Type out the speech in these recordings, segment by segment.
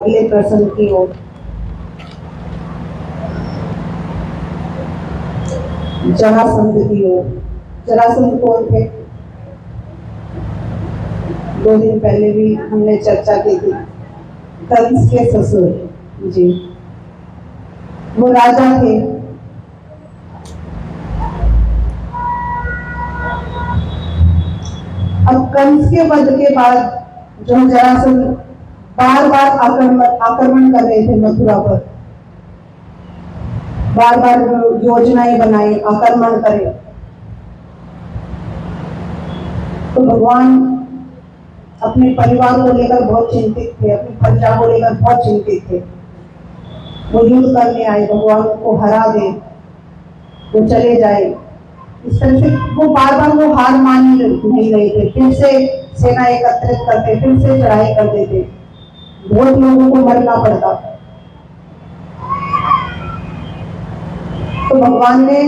अगले प्रश्न की ओर। जरासंध की ओर। जरासंध कौन थे? 2 दिन पहले भी हमने चर्चा की थी। कंस के ससुर जी, वो राजा थे। अब कंस के वध के बाद जो जरासंध बार बार आक्रमण कर रहे थे मथुरा पर, बार बार योजनाएं बनाई, आक्रमण करे, तो भगवान अपने परिवार को लेकर बहुत चिंतित थे, अपनी प्रजा को लेकर बहुत चिंतित थे। वो युद्ध करने आए, भगवान को हरा दे, वो चले जाए। इस तरह से वो बार बार वो हार मान नहीं रहे थे। फिर से सेना एकत्रित करते, फिर से चढ़ाई कर देते, बहुत लोगों को मरना पड़ता। तो भगवान ने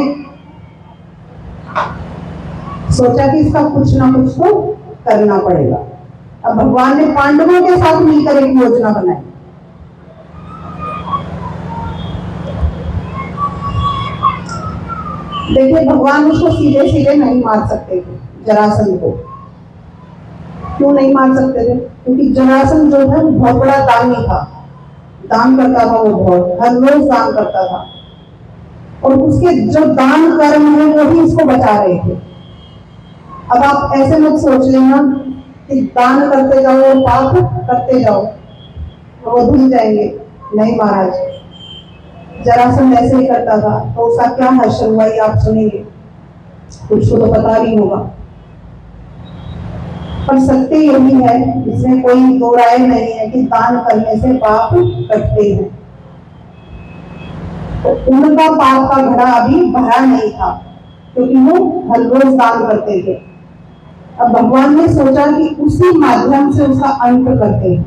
सोचा कि इसका कुछ ना कुछ तो करना पड़ेगा। अब भगवान ने पांडवों के साथ मिलकर एक योजना बनाई। देखिए, भगवान उसको सीधे सीधे नहीं मार सकते थे, जरासंध को। क्यों नहीं मार सकते थे? क्योंकि जरासंध जो है बहुत बड़ा दानी था, दान करता था, वो बहुत हर रोज दान करता था, और उसके जो दान कर्म है वो भी उसको बचा रहे थे। अब आप ऐसे मत सोच लेना कि दान करते जाओ और पाप करते जाओ तो वो धुल जाएंगे। नहीं महाराज, जरासंध ऐसे ही करता था। तो उसका क्या हश्र हुआ ये आप सुनेंगे, कुछ को तो पता भी होगा, पर सत्य यही है, इसमें कोई दो राय नहीं है कि दान करने से पाप कटते हैं। तो उनका पाप का घड़ा अभी भरा नहीं था, क्योंकि वो हर रोज दान करते थे। अब भगवान ने सोचा कि उसी माध्यम से उसका अंत करते हैं।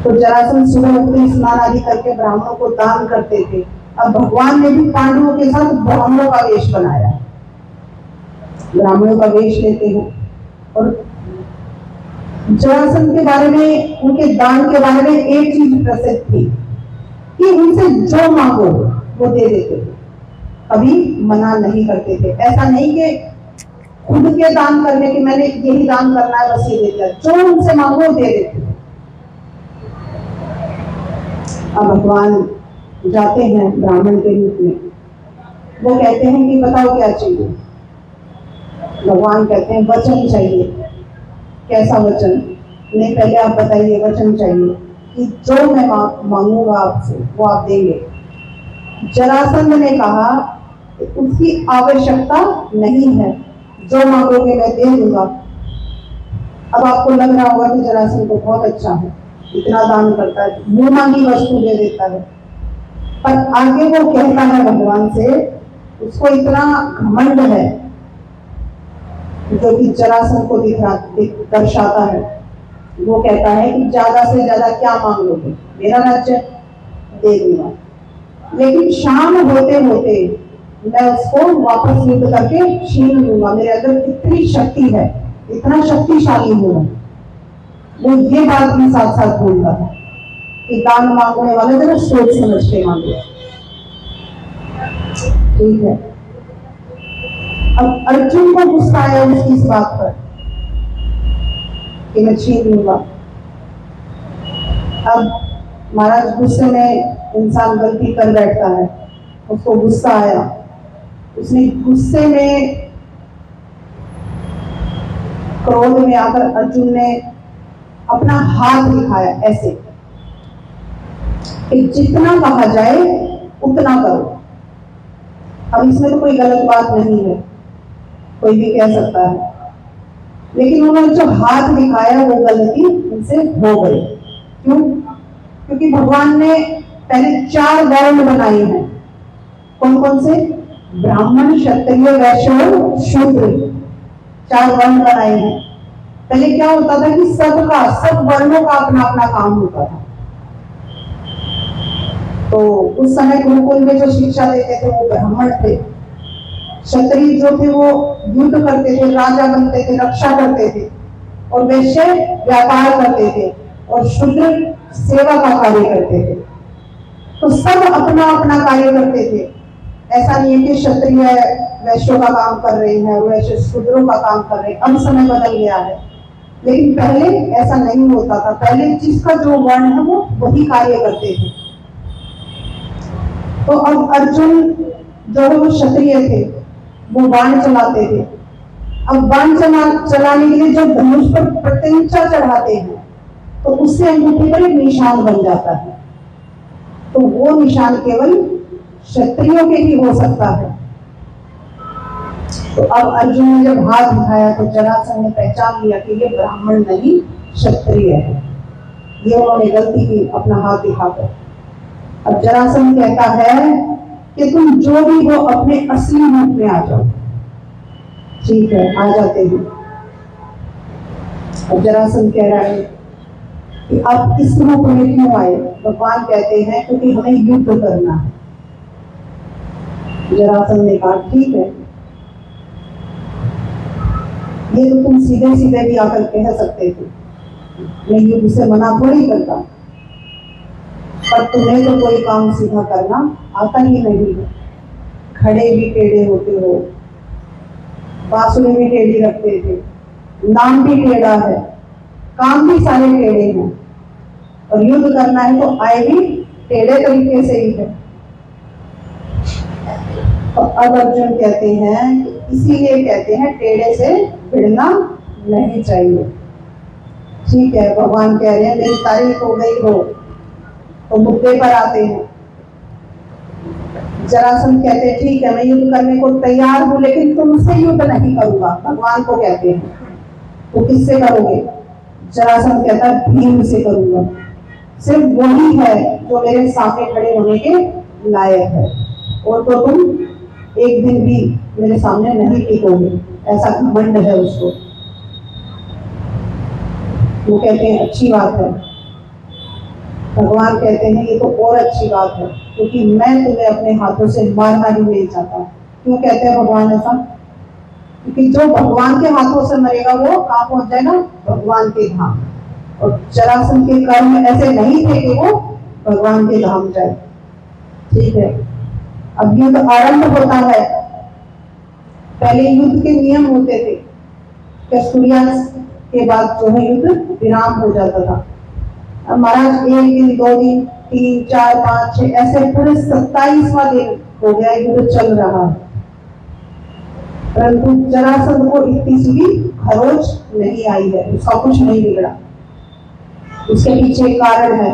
तो जरासंध सुबह उठते स्नान आदि करके ब्राह्मणों को दान करते थे। अब भगवान ने भी पांडवों के साथ ब्राह्मणों का वेश बनाया, ब्राह्मणों का वेश लेते हैं। और जरासंध के बारे में, उनके दान के बारे में एक चीज प्रसिद्ध थी कि उनसे जो मांगो वो दे देते थे, कभी मना नहीं करते थे। ऐसा नहीं कि खुद के दान करने के मैंने यही दान करना है बस ये दे दिया, जो उनसे मांगो दे देते थे। अब भगवान जाते हैं ब्राह्मण के रूप में, वो कहते हैं कि बताओ क्या चाहिए। भगवान कहते हैं वचन चाहिए। कैसा वचन? नहीं, पहले आप बताइए, वचन चाहिए कि जो मैं मांगूंगा आपसे वो आप देंगे। जरासंध ने कहा कि उसकी आवश्यकता नहीं है, जो मांगोगे मैं दे दूंगा। अब आपको लग रहा होगा कि जरासंध तो बहुत अच्छा है, इतना दान करता है, मुंह मांगी वस्तु दे देता है। पर आगे वो कहता है भगवान से, उसको इतना घमंड है जो कि जरासंध को दर्शाता है। वो कहता है कि ज्यादा से ज्यादा क्या मांग लोगे, मेरा राज्य दे दूंगा, लेकिन शाम होते होते मैं उसको वापस युद्ध करके छीन लूंगा। मेरे अंदर इतनी शक्ति है, इतना शक्तिशाली हूँ। वो ये बात भी साथ साथ बोलता है कि दान मांगने वाले जरा सोच समझ के मांगे। ठीक है। अब अर्जुन को गुस्सा आया उसकी इस बात पर कि मैं छीन लूंगा। अब महाराज, गुस्से में इंसान गलती कर बैठता है, उसको गुस्सा आया, उसने गुस्से में, क्रोध में आकर अर्जुन ने अपना हाथ दिखाया ऐसे कि जितना कहा जाए उतना करो। अब इसमें तो कोई गलत बात नहीं है, कोई भी कह सकता है, लेकिन उन्होंने जो हाथ दिखाया वो गलती उनसे हो गई। क्यों? क्योंकि भगवान ने पहले 4 वर्ण बनाए हैं। कौन कौन से? ब्राह्मण, क्षत्रिय, वैश्य और शूद्र, 4 वर्ण बनाए हैं। पहले क्या होता था कि सब वर्णों का अपना अपना काम होता था। तो उस समय गुरुकुल में जो शिक्षा देते थे वो ब्राह्मण थे। क्षत्रिय जो थे वो युद्ध करते थे, राजा बनते थे, रक्षा करते थे, और वैश्य व्यापार करते थे, और शूद्र सेवा का कार्य करते थे। तो सब अपना अपना कार्य करते थे। ऐसा नहीं है कि क्षत्रिय वैश्यों का काम कर रहे हैं, वैश्य शूद्रों का काम कर रहे हैं। अब समय बदल गया है, लेकिन पहले ऐसा नहीं होता था। पहले जिसका जो वर्ण है वो वही कार्य करते थे। तो अब अर्जुन जो है वो क्षत्रिय थे, वो बाण चलाते थे। अब बाण चलाने के लिए जो धनुष पर प्रत्यंचा चढ़ाते हैं, तो उससे अंगूठी पर एक निशान बन जाता है। तो वो निशान केवल क्षत्रियों के ही हो सकता है। तो अब अर्जुन ने जब हाथ उठाया तो जरासंध ने पहचान लिया कि ये ब्राह्मण नहीं क्षत्रिय है। ये उन्होंने गलती की अपना हाथ दिखाकर। अब जरासंध कहता है कि तुम जो भी हो अपने असली रूप में आ जाओ। ठीक है, आ जाते हैं। अब जरासंध कह रहा है कि आप इस रूप में क्यों आए? भगवान कहते हैं क्योंकि हमें युद्ध करना है। जरासंध ने कहा ठीक है, ये तो तुम सीधे सीधे भी आकर कह सकते थे, मैं युद्ध से मना थोड़ी करता, पर तुम्हें तो कोई काम सीधा करना आता ही नहीं है। खड़े भी टेढ़े होते हो, बांसुरी भी टेढ़ी रखते थे, नाम भी टेढ़ा है, काम भी सारे टेढ़े हैं, और युद्ध करना है तो आए भी टेढ़े तरीके से ही है। तो अब अर्जुन कहते हैं, इसीलिए कहते हैं टेढ़े से भिड़ना नहीं चाहिए। ठीक है, भगवान कह रहे हैं मेरी तारीफ हो गई हो, तो मुद्दे पर आते हैं। जरासंध कहते हैं ठीक है, मैं युद्ध करने को तैयार हूं, लेकिन तुमसे युद्ध नहीं करूंगा। भगवान को कहते हैं, तो किससे करोगे? जरासंध कहता है भीम से करूंगा। सिर्फ वही है जो मेरे सामने खड़े होने के लायक है, और तो तुम एक दिन भी मेरे सामने नहीं टिकोगे। ऐसा घमंड है उसको। वो कहते हैं अच्छी बात है। भगवान कहते हैं ये तो और अच्छी बात है, क्योंकि मैं तुम्हें अपने हाथों से मारना ही नहीं चाहता। क्यों कहते हैं भगवान ऐसा? क्योंकि जो भगवान के हाथों से मरेगा वो कहाँ पहुंच जाएगा? भगवान के धाम। और जरासंध के कर्म ऐसे नहीं थे कि वो भगवान के धाम जाए। ठीक है, अब युद्ध आरंभ होता है। पहले युद्ध के नियम होते थे कि सूर्यास्त के बाद जो है युद्ध विराम हो जाता था। अब महाराज एक दिन, 2 दिन, 3, 4, 5, 6 ऐसे पूरे 27वां दिन हो गया युद्ध चल रहा है, परंतु जरासंध को इतनी सी खरोच नहीं आई है, उसका कुछ नहीं बिगड़ा। उसके पीछे कारण है।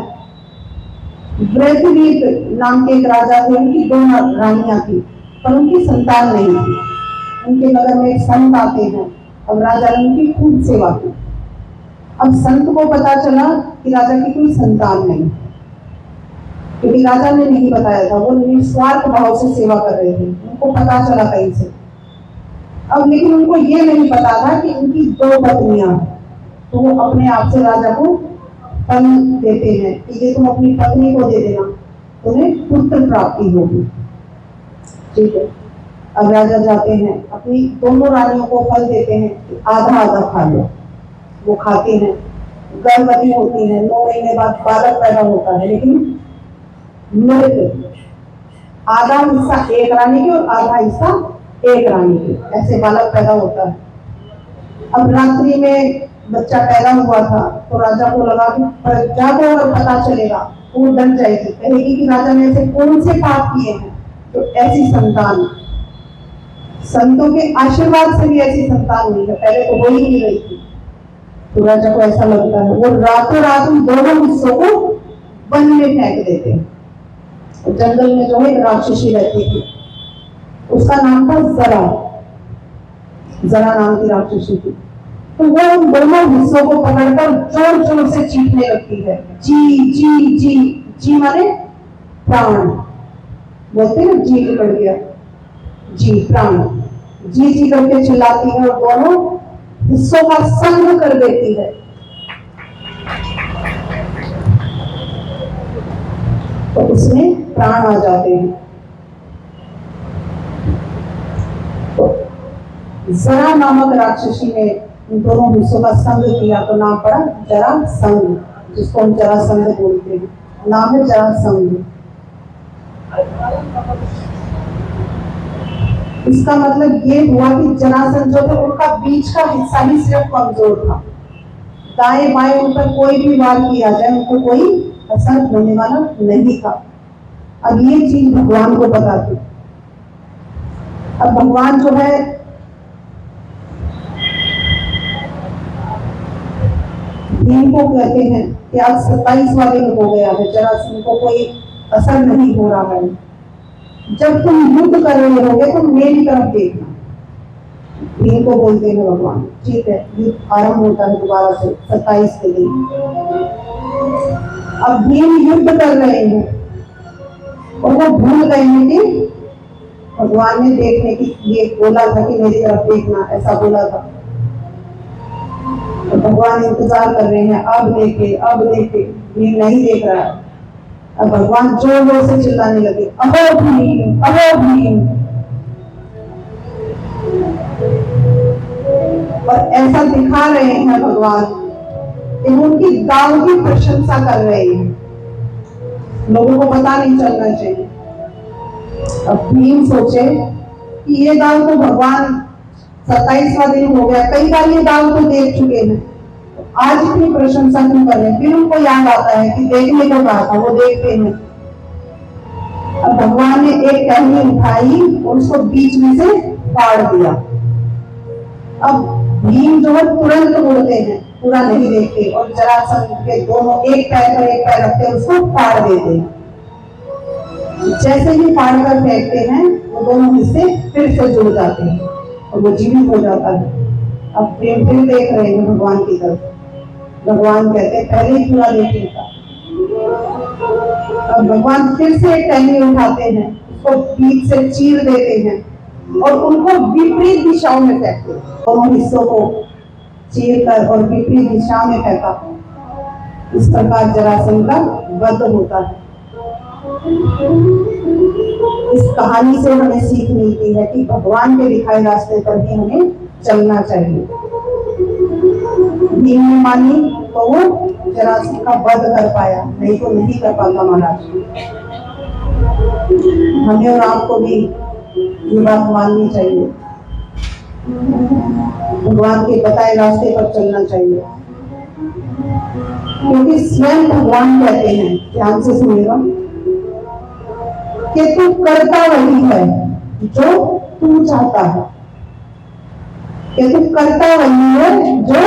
वृद्धवीर नाम के एक राजा थे, उनकी 2 रानियां थी, पर उनकी संतान नहीं थी। उनके नगर में एक संत आते हैं। अब राजा ने उनकी खूब सेवा की। अब संत को पता चला कि राजा की कोई संतान नहीं, क्योंकि राजा ने नहीं बताया था, वो निस्वार्थ भाव से सेवा कर रहे थे। उनको पता चला कहीं से। अब लेकिन उनको ये नहीं पता था कि उनकी 2 पत्नियां, तो वो अपने आप से राजा को फल देते हैं कि ये तुम अपनी पत्नी को दे देना, तुम्हें पुत्र प्राप्ति होगी। ठीक है, अब राजा जाते हैं, अपनी दोनों रानियों को फल देते हैं कि आधा आधा खा लो। वो खाती हैं, गर्भवती होती हैं, 9 महीने बाद बालक पैदा होता है, लेकिन मृत आधा हिस्सा एक रानी की और आधा हिस्सा एक रानी की, ऐसे बालक पैदा होता है। अब रात्रि में बच्चा पैदा हुआ था, तो राजा को लगा कि प्रजा को अगर पता चलेगा तो वो डर जाएगी, कहेगी कि राजा ने ऐसे कौन से पाप किए हैं तो ऐसी संतान। संतों के आशीर्वाद से भी ऐसी संतान हुई है, पहले तो हो ही नहीं रही थी। तो राजा को ऐसा लगता है, वो रातों रात उन दोनों हिस्सों को वन में फेंक देते हैं। जंगल में जो है राक्षसी रहती थी, उसका नाम था जरा। जरा नाम की राक्षसी थी। तो वो उन दोनों हिस्सों को पकड़कर जोर जोर से चीखने लगती है। जी जी जी जी माने प्राण, बोलते हैं जी निकल गया, जी प्राण, जी जी करके चिल्लाती है और दोनों हिस्सों का संग कर देती है। तो उसमें प्राण आ जाते हैं। तो जरा नामक राक्षसी ने उन दोनों हिस्सों का संग किया, तो नाम पड़ा जरा संग। जिसको हम जरासंध बोलते हैं, नाम है जरासंध। इसका मतलब ये हुआ कि जरासंध जो थे उनका बीच का हिस्सा ही सिर्फ कमजोर था, दाएं बाएं उन पर कोई भी वार किया जाए उनको कोई असर होने वाला नहीं था। अब ये चीज भगवान को पता थी। अब भगवान जो है भीम को कहते हैं कि आज 27वां दिन हो गया है, जरासंध को कोई असर नहीं हो रहा है, जब तुम युद्ध कर रहे होगे तो मेरी तरफ देखना। भीम को बोलते हैं भगवान, ठीक है, युद्ध आरंभ होता है दोबारा से 27 के दिन। अब भीम युद्ध कर रहे हैं और वो भूल गए हैं कि भगवान ने देखने की ये बोला था कि मेरी तरफ देखना, ऐसा बोला था। तो भगवान इंतजार कर रहे हैं, अब देखे, भीम नहीं देख रहा है। अब भगवान जोर जोर से चिल्लाने लगे, अहो भीम, अहो भीम। और ऐसा दिखा रहे हैं भगवान कि उनकी दाव की प्रशंसा कर रहे हैं, लोगों को पता नहीं चलना चाहिए। अब भीम सोचे कि ये दाव तो भगवान 27वां दिन हो गया, कई बार ये दाव तो देख चुके हैं, आज इतनी प्रशंसा क्यों कर रहे हैं। फिर उनको याद आता है कि देखने को कहा था, वो देखते हैं। अब भगवान ने एक टहनी उठाई और उसको बीच में से फाड़ दिया। अब भीम जो है तुरंत उड़ते हैं, पूरा नहीं देखते, और जरासंध के दोनों एक पैर पर एक पैर रखते हैं, उसको फाड़ देते हैं। जैसे ही फाड़ कर फेंकते हैं वो दोनों हिस्से फिर से जुड़ जाते हैं और वो जीवित हो जाता है। अब प्रेम फिर देख रहे हैं भगवान की तरफ। भगवान कहते हैं पहले ही पूरा देखने का। अब भगवान फिर से एक टहनी उठाते हैं, उसको बीच से चीर देते हैं और उनको विपरीत दिशाओं में फेंकते हैं। दोनों हिस्सों को चीर कर और विपरीत दिशा में फेंका। इस प्रकार जरासंध का वध होता है। इस कहानी से हमें सीख मिलती है कि भगवान के दिखाए रास्ते पर भी हमें चलना चाहिए। भीम ने मानी तो वो जरासंध का वध कर पाया, नहीं तो नहीं कर पाता महाराज। हमें और आपको भी ये बात माननी चाहिए, भगवान के बताए रास्ते पर चलना चाहिए, क्योंकि स्वयं भगवान कहते हैं, ध्यान से सुनिएगा, कि तू करता वही है जो तू चाहता है। कि तू करता वही है जो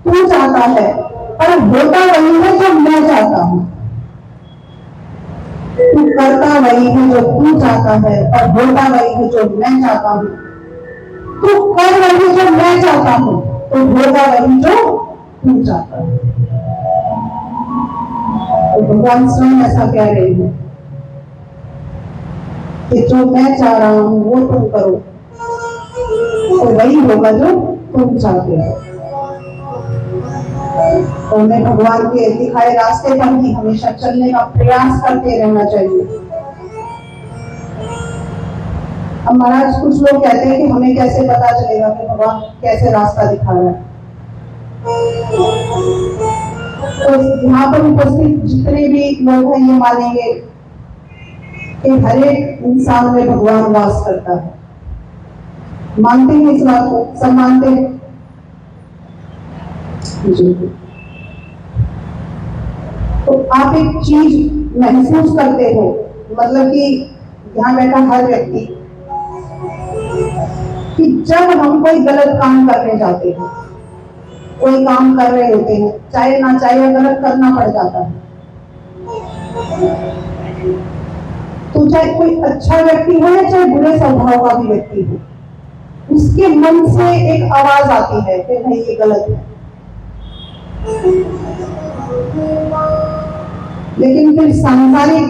तू चाहता है, पर होता वही है जो मैं चाहता हूं। तू करता वही है जो तू चाहता है, पर होता वही है जो मैं चाहता हूं। तू कर वही जो मैं चाहता हूं, तो होगा वही जो तू चाहता है। तो भगवान स्वयं ऐसा कह रहे हैं कि जो मैं चाह रहा हूं वो तुम करो, तो वही होगा जो तुम चाहते हो। तो हमें भगवान के दिखाए रास्ते पर ही हमेशा चलने का प्रयास करते रहना चाहिए। अब महाराज कुछ लोग कहते हैं कि हमें कैसे पता चलेगा कि भगवान कैसे रास्ता दिखा रहा है। तो यहाँ पर उपस्थित जितने भी लोग हैं ये मानेंगे कि हर एक इंसान में भगवान वास करता है। मानते हैं इस बात को? सब मानते हैं जी। तो आप एक चीज महसूस करते हो, मतलब कि यहाँ बैठा हर व्यक्ति, कि जब हम कोई गलत काम करने जाते हैं, कोई काम कर रहे होते हैं, चाहे ना चाहे गलत करना पड़ जाता है, तो चाहे कोई अच्छा व्यक्ति हो या चाहे बुरे स्वभाव का भी व्यक्ति हो, उसके मन से एक आवाज आती है कि नहीं ये गलत है। लेकिन फिर सांसारिक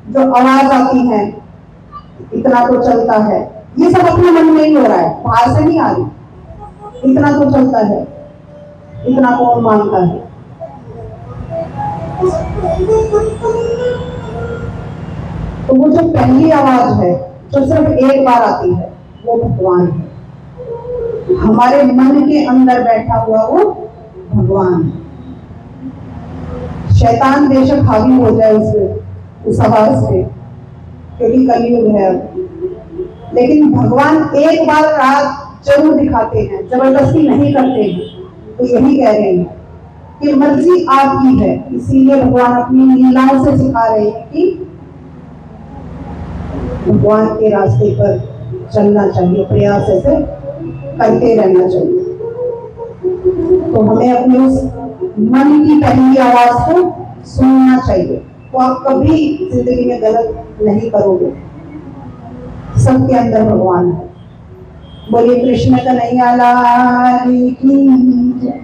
जो आवाज आती है, इतना तो चलता है, ये सब अपने मन में ही हो रहा है, बाहर से नहीं आ रही। इतना तो चलता है, इतना कौन मानता है। तो वो जो पहली आवाज है जो सिर्फ एक बार आती है, वो भगवान है। हमारे मन के अंदर बैठा हुआ वो भगवान है। शैतान बेशक हावी हो जाए उस आवाज पे, क्योंकि कलयुग है अब। लेकिन भगवान एक बार रात जरूर दिखाते हैं, जबरदस्ती नहीं करते हैं। तो यही कह रहे हैं कि मर्जी आपकी है, इसीलिए भगवान अपनी लीलाओं से सिखा रहे हैं कि भगवान के रास्ते पर चलना चाहिए, प्रयास ऐसे करते रहना चाहिए। तो हमें अपने उस मन की पहली आवाज को सुनना चाहिए, तो आप कभी जिंदगी में गलत नहीं करोगे। सबके अंदर भगवान है। बोलिए कृष्ण कन्हैया लाल की जय।